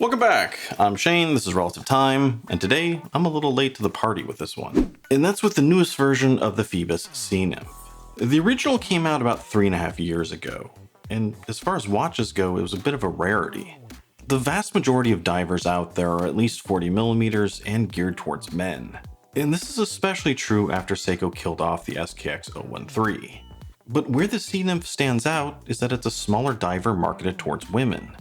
Welcome back. I'm Shane, this is Relative Time, and today I'm a little late to the party with this one. And that's with the newest version of the Phoibos Sea Nymph. The original came out about 3.5 years ago, and as far as watches go, it was a bit of a rarity. The vast majority of divers out there are at least 40mm and geared towards men. And this is especially true after Seiko killed off the SKX-013. But where the Sea Nymph stands out is that it's a smaller diver marketed towards women.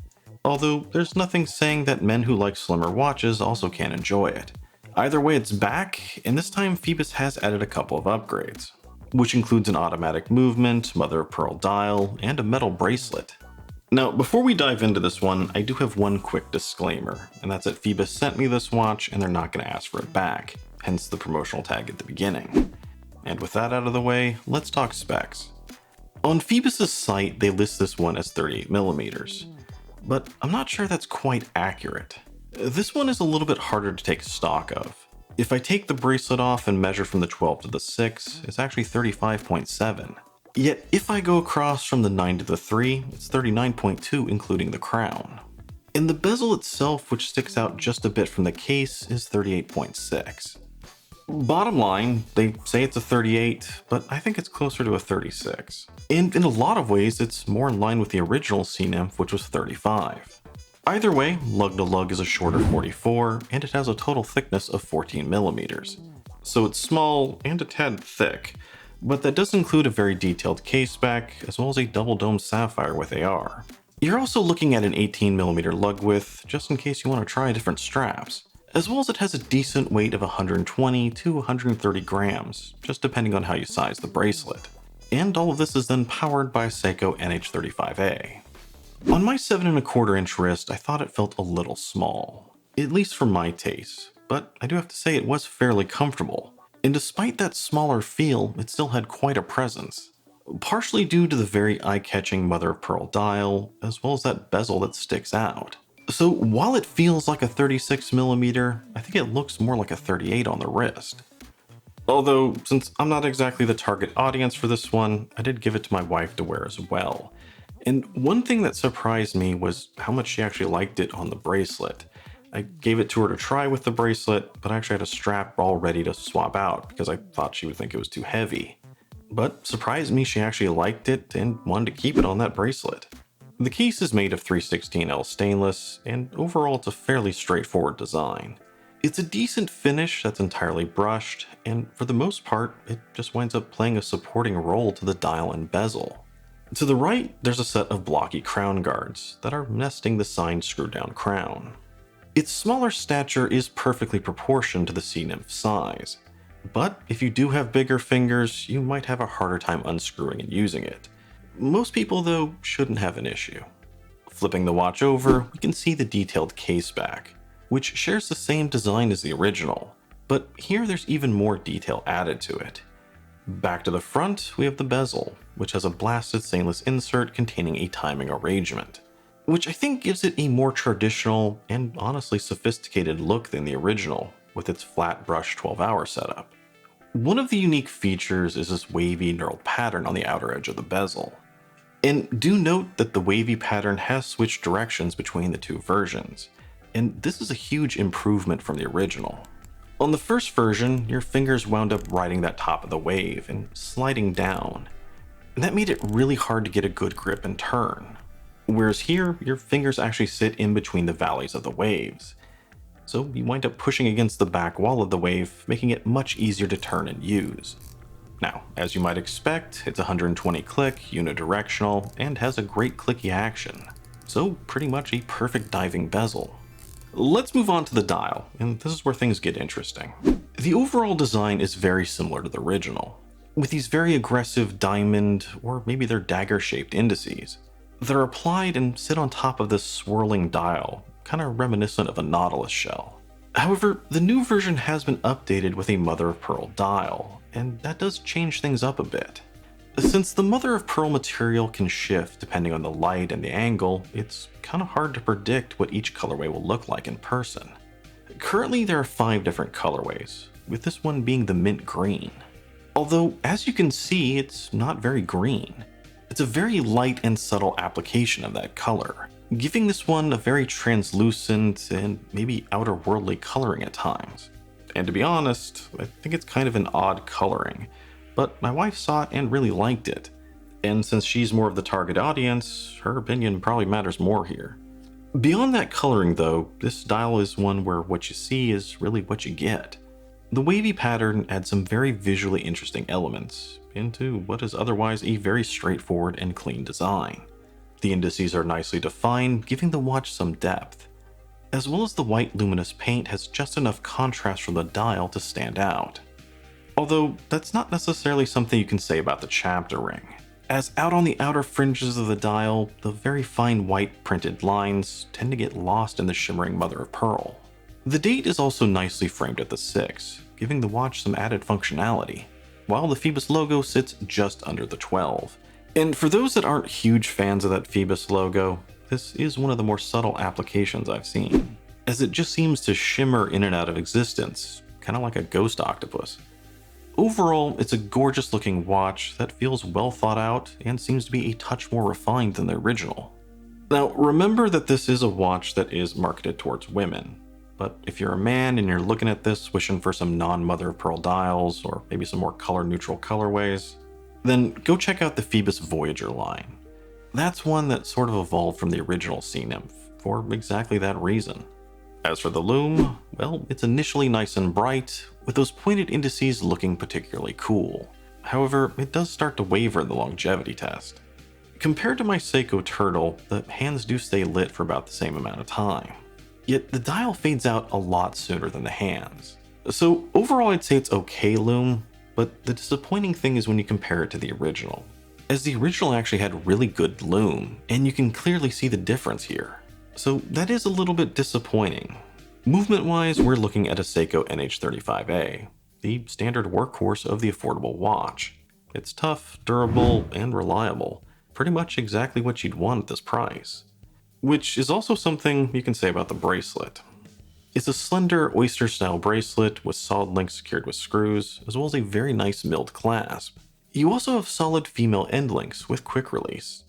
Although there's nothing saying that men who like slimmer watches also can't enjoy it. Either way, it's back, and this time Phoibos has added a couple of upgrades, which includes an automatic movement, mother of pearl dial, and a metal bracelet. Now, before we dive into this one, I do have one quick disclaimer, and that's that Phoibos sent me this watch and they're not going to ask for it back, hence the promotional tag at the beginning. And with that out of the way, let's talk specs. On Phoibos' site, they list this one as 38mm. But I'm not sure that's quite accurate. This one is a little bit harder to take stock of. If I take the bracelet off and measure from the 12 to the 6, it's actually 35.7. Yet if I go across from the 9 to the 3, it's 39.2 including the crown. And the bezel itself, which sticks out just a bit from the case, is 38.6. Bottom line, they say it's a 38, but I think it's closer to a 36. And in a lot of ways, it's more in line with the original Sea Nymph, which was 35. Either way, lug to lug is a shorter 44, and it has a total thickness of 14mm. So it's small and a tad thick, but that does include a very detailed case back, as well as a double dome sapphire with AR. You're also looking at an 18mm lug width, just in case you want to try different straps. As well as it has a decent weight of 120 to 130 grams, just depending on how you size the bracelet. And all of this is then powered by a Seiko NH35A. On my 7.25 inch wrist, I thought it felt a little small, at least for my taste, but I do have to say it was fairly comfortable. And despite that smaller feel, it still had quite a presence. Partially due to the very eye-catching mother of pearl dial, as well as that bezel that sticks out. So while it feels like a 36mm, I think it looks more like a 38 on the wrist. Although, since I'm not exactly the target audience for this one, I did give it to my wife to wear as well. And one thing that surprised me was how much she actually liked it on the bracelet. I gave it to her to try with the bracelet, but I actually had a strap all ready to swap out because I thought she would think it was too heavy. But surprised me, she actually liked it and wanted to keep it on that bracelet. The case is made of 316L stainless, and overall it's a fairly straightforward design. It's a decent finish that's entirely brushed, and for the most part, it just winds up playing a supporting role to the dial and bezel. To the right, there's a set of blocky crown guards that are nesting the signed screw-down crown. Its smaller stature is perfectly proportioned to the Sea Nymph size, but if you do have bigger fingers, you might have a harder time unscrewing and using it. Most people, though, shouldn't have an issue. Flipping the watch over, we can see the detailed case back, which shares the same design as the original, but here there's even more detail added to it. Back to the front, we have the bezel, which has a blasted stainless insert containing a timing arrangement, which I think gives it a more traditional and honestly sophisticated look than the original, with its flat brush 12-hour setup. One of the unique features is this wavy knurled pattern on the outer edge of the bezel. And do note that the wavy pattern has switched directions between the two versions, and this is a huge improvement from the original. On the first version, your fingers wound up riding that top of the wave and sliding down, and that made it really hard to get a good grip and turn. Whereas here, your fingers actually sit in between the valleys of the waves, so you wind up pushing against the back wall of the wave, making it much easier to turn and use. Now, as you might expect, it's 120 click, unidirectional, and has a great clicky action, so pretty much a perfect diving bezel. Let's move on to the dial, and this is where things get interesting. The overall design is very similar to the original, with these very aggressive diamond, or maybe they're dagger-shaped indices. They're applied and sit on top of this swirling dial, kind of reminiscent of a nautilus shell. However, the new version has been updated with a mother of pearl dial, and that does change things up a bit. Since the mother of pearl material can shift depending on the light and the angle, it's kind of hard to predict what each colorway will look like in person. Currently there are 5 different colorways, with this one being the mint green. Although, as you can see, it's not very green. It's a very light and subtle application of that color. giving this one a very translucent and maybe outer-worldly coloring at times. And to be honest, I think it's kind of an odd coloring, but my wife saw it and really liked it. And since she's more of the target audience, her opinion probably matters more here. Beyond that coloring though, this dial is one where what you see is really what you get. The wavy pattern adds some very visually interesting elements into what is otherwise a very straightforward and clean design. The indices are nicely defined, giving the watch some depth, as well as the white luminous paint has just enough contrast from the dial to stand out. Although that's not necessarily something you can say about the chapter ring, as out on the outer fringes of the dial, the very fine white printed lines tend to get lost in the shimmering mother of pearl. The date is also nicely framed at the 6, giving the watch some added functionality, while the Phoibos logo sits just under the 12. And for those that aren't huge fans of that Phoibos logo, this is one of the more subtle applications I've seen, as it just seems to shimmer in and out of existence, kind of like a ghost octopus. Overall, it's a gorgeous looking watch that feels well thought out and seems to be a touch more refined than the original. Now, remember that this is a watch that is marketed towards women, but if you're a man and you're looking at this wishing for some non-mother of pearl dials or maybe some more color neutral colorways, then go check out the Phoibos Voyager line. That's one that sort of evolved from the original Sea Nymph for exactly that reason. As for the LUME, well, it's initially nice and bright, with those pointed indices looking particularly cool. However, it does start to waver in the longevity test. Compared to my Seiko Turtle, the hands do stay lit for about the same amount of time. Yet the dial fades out a lot sooner than the hands. So overall I'd say it's okay LUME, but the disappointing thing is when you compare it to the original, as the original actually had really good LUME, and you can clearly see the difference here. So that is a little bit disappointing. Movement-wise, we're looking at a Seiko NH35A, the standard workhorse of the affordable watch. It's tough, durable, and reliable, pretty much exactly what you'd want at this price. Which is also something you can say about the bracelet. It's a slender oyster-style bracelet with solid links secured with screws, as well as a very nice milled clasp. You also have solid female end links with quick release,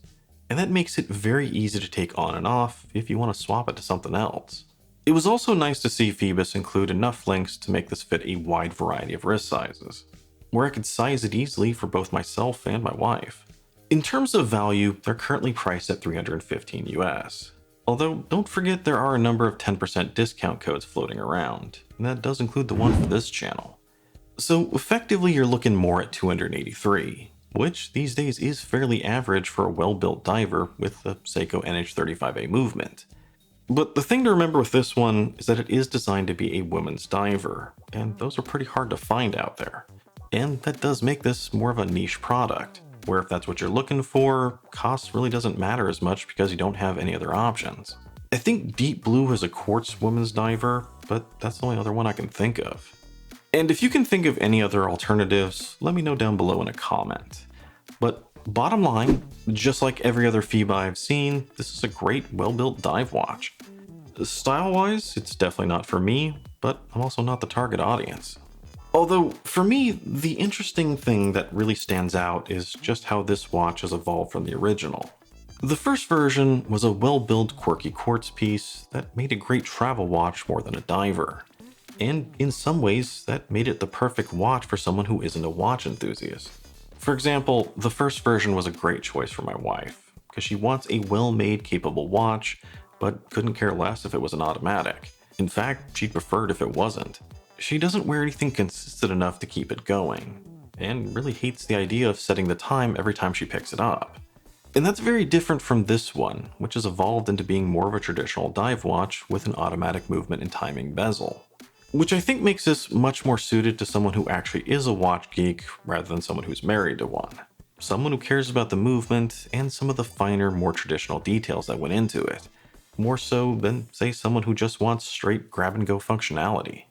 and that makes it very easy to take on and off if you want to swap it to something else. It was also nice to see Phoibos include enough links to make this fit a wide variety of wrist sizes, where I could size it easily for both myself and my wife. In terms of value, they're currently priced at $315 US. Although, don't forget there are a number of 10% discount codes floating around, and that does include the one for this channel. So effectively you're looking more at $283, which these days is fairly average for a well-built diver with the Seiko NH35A movement. But the thing to remember with this one is that it is designed to be a women's diver, and those are pretty hard to find out there. And that does make this more of a niche product, where if that's what you're looking for, cost really doesn't matter as much because you don't have any other options. I think Deep Blue has a quartz women's diver, but that's the only other one I can think of. And if you can think of any other alternatives, let me know down below in a comment. But bottom line, just like every other Phoibo I've seen, this is a great, well-built dive watch. Style-wise, it's definitely not for me, but I'm also not the target audience. Although, for me, the interesting thing that really stands out is just how this watch has evolved from the original. The first version was a well-built quirky quartz piece that made a great travel watch more than a diver. And in some ways, that made it the perfect watch for someone who isn't a watch enthusiast. For example, the first version was a great choice for my wife, because she wants a well-made, capable watch, but couldn't care less if it was an automatic. In fact, she preferred if it wasn't. She doesn't wear anything consistent enough to keep it going, and really hates the idea of setting the time every time she picks it up. And that's very different from this one, which has evolved into being more of a traditional dive watch with an automatic movement and timing bezel. Which I think makes this much more suited to someone who actually is a watch geek rather than someone who's married to one. Someone who cares about the movement and some of the finer, more traditional details that went into it, more so than, say, someone who just wants straight grab-and-go functionality.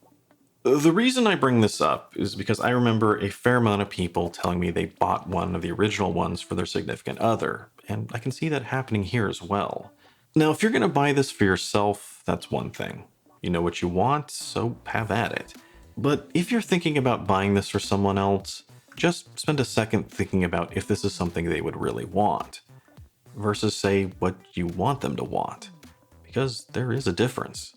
The reason I bring this up is because I remember a fair amount of people telling me they bought one of the original ones for their significant other, and I can see that happening here as well. Now, if you're going to buy this for yourself, that's one thing. You know what you want, so have at it. But if you're thinking about buying this for someone else, just spend a second thinking about if this is something they would really want. versus say what you want them to want, because there is a difference.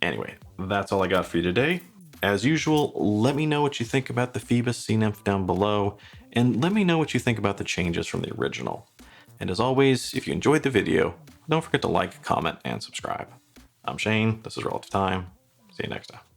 Anyway, that's all I got for you today. As usual, let me know what you think about the Phoibos Sea Nymph down below, and let me know what you think about the changes from the original. And as always, if you enjoyed the video, don't forget to like, comment, and subscribe. I'm Shane, this is Relative Time. See you next time.